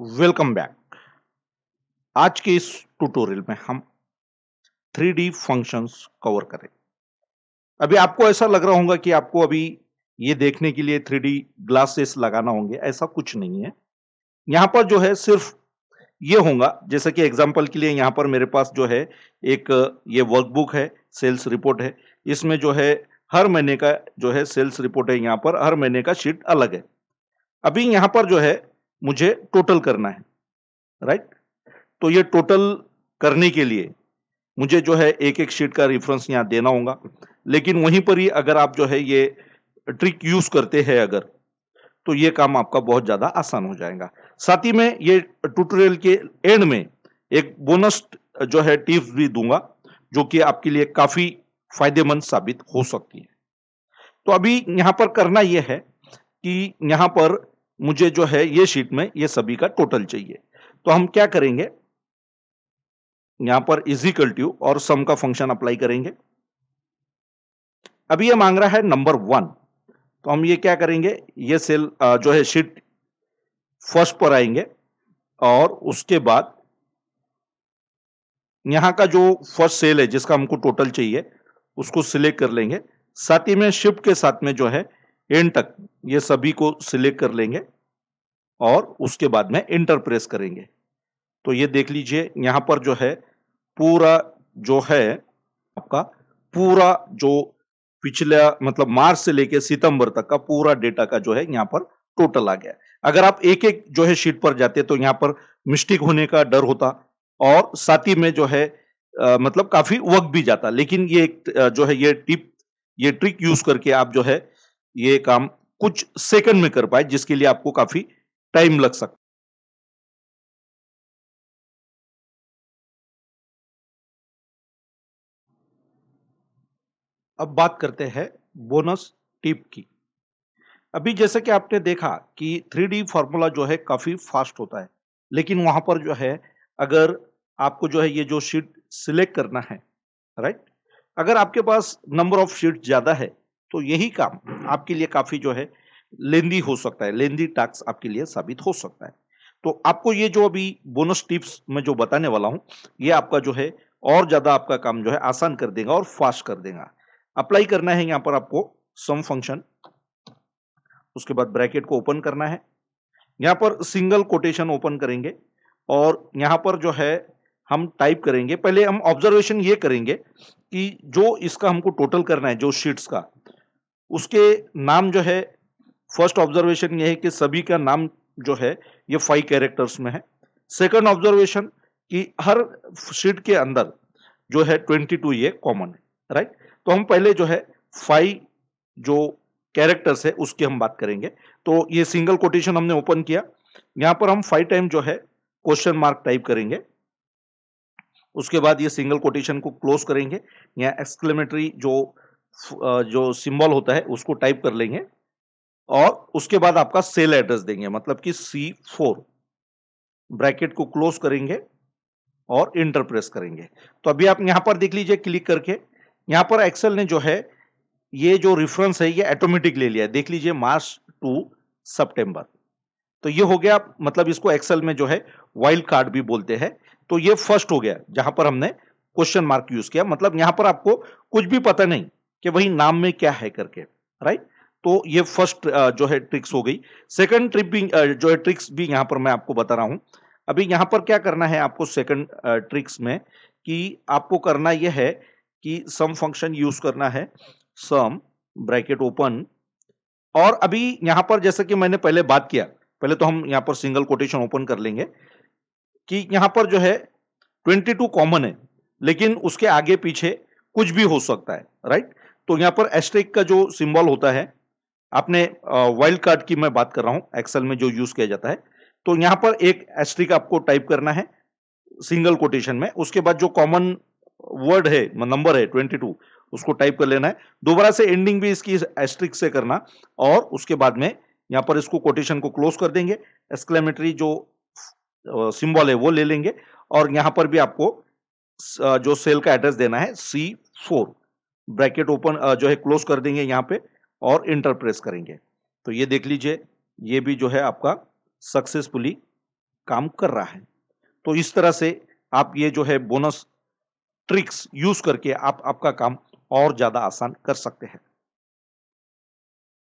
Welcome back. आज के इस ट्यूटोरियल में हम 3D फंक्शंस कवर करें। अभी आपको ऐसा लग रहा होगा कि आपको अभी ये देखने के लिए 3D ग्लासेस लगाना होंगे, ऐसा कुछ नहीं है। यहाँ पर जो है सिर्फ ये होगा, जैसे कि एग्जांपल के लिए यहाँ पर मेरे पास जो है एक ये वर्कबुक है, सेल्स रिपोर्ट है। इसमें जो है हर महीने का जो है सेल्स रिपोर्ट है, यहाँ पर हर महीने का शीट अलग है। अभी यहाँ पर जो है मुझे टोटल करना है, राइट? तो ये टोटल करने के लिए मुझे जो है एक-एक शीट का रेफरेंस यहाँ देना होगा। लेकिन वहीं पर ही अगर आप जो है ये ट्रिक यूज़ करते हैं अगर, तो ये काम आपका बहुत ज़्यादा आसान हो जाएगा। साथ ही में ये ट्यूटोरियल के एंड में एक बोनस जो है टिप्स भी दूँगा, जो कि आपके लिए काफ़ी फ़ायदेमंद साबित हो सकती है। तो अभी यहाँ पर करना ये है कि यहाँ पर मुझे जो है ये शीट में ये सभी का टोटल चाहिए। तो हम क्या करेंगे, यहाँ पर इज इक्वल टू और सम का फंक्शन अप्लाई करेंगे। अभी ये मांग रहा है नंबर 1, तो हम ये क्या करेंगे, ये सेल जो है शीट फर्स्ट पर आएंगे और उसके बाद यहाँ का जो फर्स्ट सेल है जिसका हमको टोटल चाहिए उसको सिलेक्ट कर लेंगे। साथ ही में शिफ्ट के साथ में जो है एंड तक ये सभी को सिलेक्ट कर लेंगे और उसके बाद में इंटर प्रेस करेंगे। तो ये देख लीजिए यहाँ पर जो है पूरा जो है आपका पूरा जो पिछला मतलब मार्च से लेके सितंबर तक का पूरा डेटा का जो है यहाँ पर टोटल आ गया। अगर आप एक-एक जो है शीट पर जाते तो यहाँ पर मिस्टेक होने का डर होता और साथ ही में जो है मतलब काफी वक्त भी जाता। लेकिन ये एक जो है ये ट्रिक यूज करके आप जो है ये काम कुछ सेकंड में कर पाए, जिसके लिए आपको काफी टाइम लग सकता। अब बात करते हैं बोनस टिप की। अभी जैसे कि आपने देखा कि 3D फॉर्मूला जो है काफ़ी फ़ास्ट होता है, लेकिन वहाँ पर जो है अगर आपको जो है ये जो शीट सिलेक्ट करना है, राइट? अगर आपके पास नंबर ऑफ शीट ज़्यादा है, तो यही काम आपके लिए काफ़ी जो है लेंदी हो सकता है, लेंदी टास्क आपके लिए साबित हो सकता है। तो आपको ये जो अभी बोनस टिप्स मैं जो बताने वाला हूँ, ये आपका जो है और ज़्यादा आपका काम जो है आसान कर देगा और फ़ास्ट कर देगा। अप्लाई करना है यहाँ पर आपको सम फंक्शन, उसके बाद ब्रैकेट को ओपन करना है। यहाँ पर सिंगल कोटेशन ओपन करेंगे और यहाँ पर जो है हम टाइप करेंगे। पहले हम ऑब्जर्वेशन ये करेंगे कि जो इसका हमको टोटल करना है जो शीट्स का, उसके नाम जो है, फर्स्ट ऑब्जर्वेशन ये है कि सभी का नाम जो है ये 5 कैरेक्टर्स में है। सेकंड ऑब्जर्वेशन कि हर शीट के अंदर जो है 22 ये कॉमन है, राइट? तो हम पहले जो है 5 जो कैरेक्टर्स है उसकी हम बात करेंगे। तो ये सिंगल कोटेशन हमने ओपन किया, यहाँ पर हम 5 टाइम जो है क्वेश्चन मार्क टाइप करेंगे। उसके बाद ये सिंगल कोटेशन को क्लोज करेंगे, यहाँ एक्सक्लेमेटरी जो सिंबल होता है उसको टाइप कर लेंगे और उसके बाद आपका सेल एड्रेस देंगे, मतलब कि C4, ब्रैकेट को क्लोज करेंगे और इंटर प्रेस करेंगे। तो अभी आप यहाँ पर देख लीजिए क्लिक करके, यहाँ पर एक्सेल ने जो है ये जो रेफरेंस है ये ऑटोमेटिक ले लिया है। देख लीजिए मार्च टू सितंबर। तो ये हो गया, मतलब इसको एक्सेल में जो है वाइल्ड कार्ड भी बोलते हैं। तो ये फर्स्ट हो गया जहां पर हमने क्वेश्चन मार्क यूज किया, मतलब यहां पर आपको कुछ भी पता नहीं कि वही नाम में क्या है करके, राइट? तो ये फर्स्ट जो है ट्रिक्स हो गई। सेकंड ट्रिक भी जो है ट्रिक्स भी यहां पर मैं आपको बता रहा हूं। अभी यहां पर क्या करना है आपको सेकंड ट्रिक्स में, कि आपको करना यह है कि सम फंक्शन यूज करना है, सम ब्रैकेट ओपन। और अभी यहाँ पर जैसे कि मैंने पहले बात किया, पहले तो हम यहाँ पर सिंगल कोटेशन ओपन कर लेंगे कि यहाँ पर जो है 22 कॉमन है, लेकिन उसके आगे पीछे कुछ भी हो सकता है, राइट? तो यहाँ पर एस्टेरिक का जो सिंबल होता है, आपने वाइल्ड कार्ड की मैं बात कर रहा हूँ, एक्सेल में जो यूज किया जाता है। तो यहाँ पर एक एस्टेरिक आपको टाइप करना है सिंगल कोटेशन में, उसके बाद जो कॉमन वर्ड है, नंबर है 22, उसको टाइप कर लेना है। दोबारा से एंडिंग भी इसकी एस्ट्रिक से करना और उसके बाद में यहाँ पर इसको कोटेशन को क्लोज कर देंगे, एक्सक्लेमेटरी जो सिंबल है वो ले लेंगे और यहाँ पर भी आपको जो सेल का एड्रेस देना है C4, ब्रैकेट ओपन जो है क्लोज कर देंगे यहाँ पे और इंटर प्रेस करेंगे। तो ये देख लीजिए, ये भी जो है आपका सक्सेसफुली काम कर रहा है। तो इस तरह से आप ये जो है बोनस ट्रिक्स यूज़ करके आप आपका काम और ज़्यादा आसान कर सकते हैं।